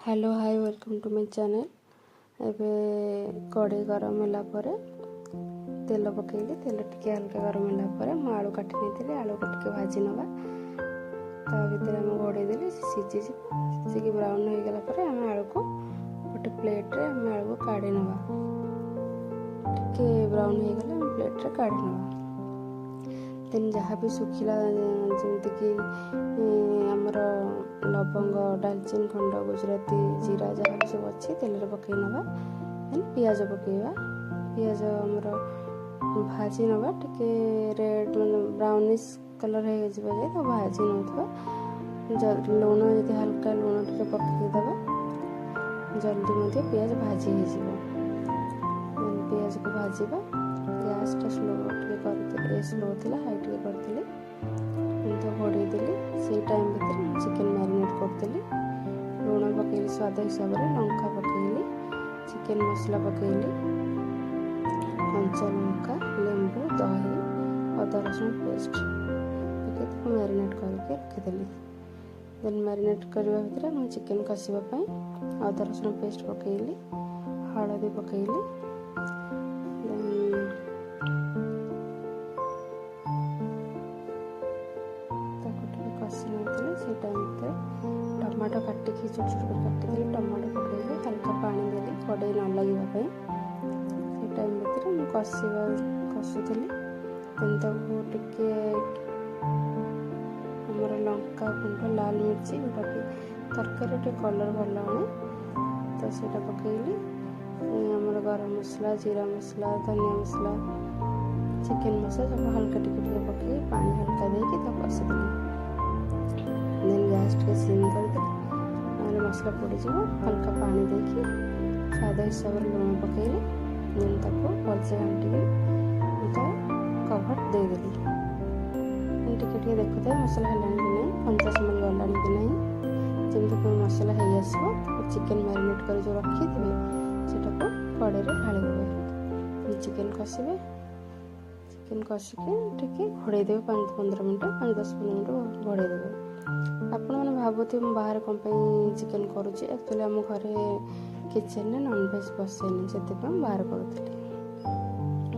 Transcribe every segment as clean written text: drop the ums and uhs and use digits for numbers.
Hello hi welcome to my channel. एबे कड़े गरम होला परे तेल पकेली। तेल टिके हल्का गरम होला परे मु आलू काटी नहीं आलू को टिके भाजी नवा। ता भीतर हम घोड़े देली सिझी ब्राउन हो गला परे हम आलू को गोटे प्लेट रे हम आलू को काढ़ी नवा। टिके ब्राउन हो गला हम प्लेट रे काढ़ी नवा। देन जहाँ भी सुखिला जमती कि आमर लवंग डालचीन खंड गुजराती जीरा जहाँ भी सब अच्छी तेल पकई नवा। देन पियाज पकेवा। पियाज आमर भाजी नवा टिके रेड मतलब ब्राउनिश कलर हो जाए तो भाजी नौथवा। लुण यदि हल्का लुण टिके पकईदबा जल्दी पियाज भाजी हो। पियाज को भाजवा गैस टा स्लो टिके स्लो थिला हाई टिके करथिली तो घोड़े देली। से टाइम भीतर चिकन मैरिनेट करदेली। लुण पकेली स्वाद हिसाब से, लंका पकेली, चिकन मसला पकेली, कंचा लंका, लेंबू, दही, अदा रसुण पेस्ट पके मैरिनेट करके रखीदेली। देन मैरिनेट करने भितर मुझे चिकन कषापी अदा रसुण पेस्ट पकेली, हलदी पकेली, से टाइम टमाटो काटिकी छोट छोट काटी टमाटो पकेली, हल्का पानी देली कड़े न लगे। से टाइम भीतर मुझे कषुली। टिके आमर लंका गुंड लाल मिर्ची जोटा कि तरकारी टे कलर भल आने तो सेटा पकेली। आमर गरम मसला, जीरा मसला, धनिया मसला, चिकन मसला सब हल्का टिके पकई पानी हल्का देकी कषिदेली। देन गैस टे सिम करदेली मसला पड़ज। हल्का पानी देकी स्वाद हिसाब से लुण पकेली। देन भलसे घाटिकी तो कभर देदेली। टिके देखुए मसला है कि नहीं, कंचा स्मेल गला कि नहीं। जमी मसला हो चिकन मैरिनेट कर जो रखी से कड़े ढाली देवे। चिकन कषिबे। चिकन कषिकी टिके घोड़े देवे 5-15 मिनट 5-10 मिनट घोड़े देवे। आपण मैंने भावुथे बाहर कौन चिकन करुच्ची एक्चुअली आम घरे किचन में नॉनवेज बसेनी से बाहर करूँ।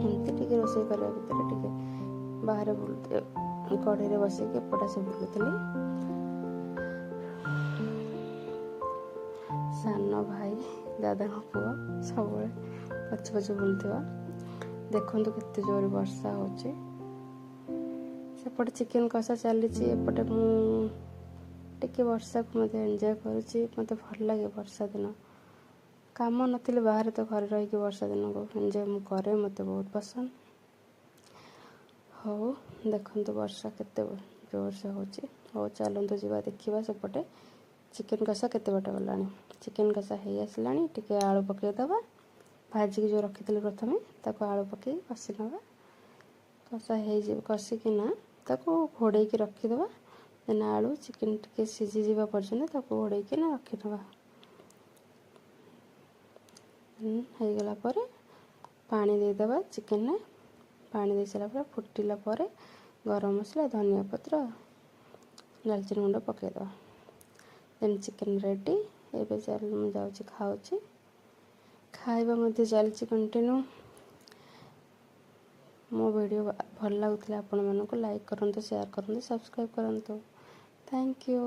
एमती रोषे करने भितर बाहर बुलते कड़े बस एपटा से बुलूली। सान भाई दादा पुआ सब पछ पछ बुलूवा देखु केते जोर वर्षा होचे। सेपटे चिकन कषा चली एपटे मुझे वर्षा को मत एंजॉय करुच्ची। मत भल लगे वर्षा दिन काम नी बाहर तो घर रही वर्षा दिन को एंजॉय मु करे मत बहुत पसंद हो। देखो वर्षा केते जोर से हो। चलते जावा देखा सेपटे चिकन कषा केते बटे गला। चिकन कषा हो आसला टिके आलू पकईदबा भाजिकी जो रखी प्रथम ताको आलू पकई कषि नवा। कषा हो कषिकिना घोड़े की रखीदबा। देन आलू चिकन टिके सिझीजा पर्यंत घोड़े की रखीदबा। हो गला परे पानी देदबा चिकन में। पानी दे सारा फुटिला परे गरम मसला, धनिया पत्र, दालचीनी गुंड पकईदबा। Then chicken ready. एबे चल मु जाउची खाउची। खाइबा मध्य चलची कंटिन्यू। मो वीडियो भल लगुला आपण मानक लाइक करंतु, शेयर करंतु, सब्सक्राइब करंतु। Thank you.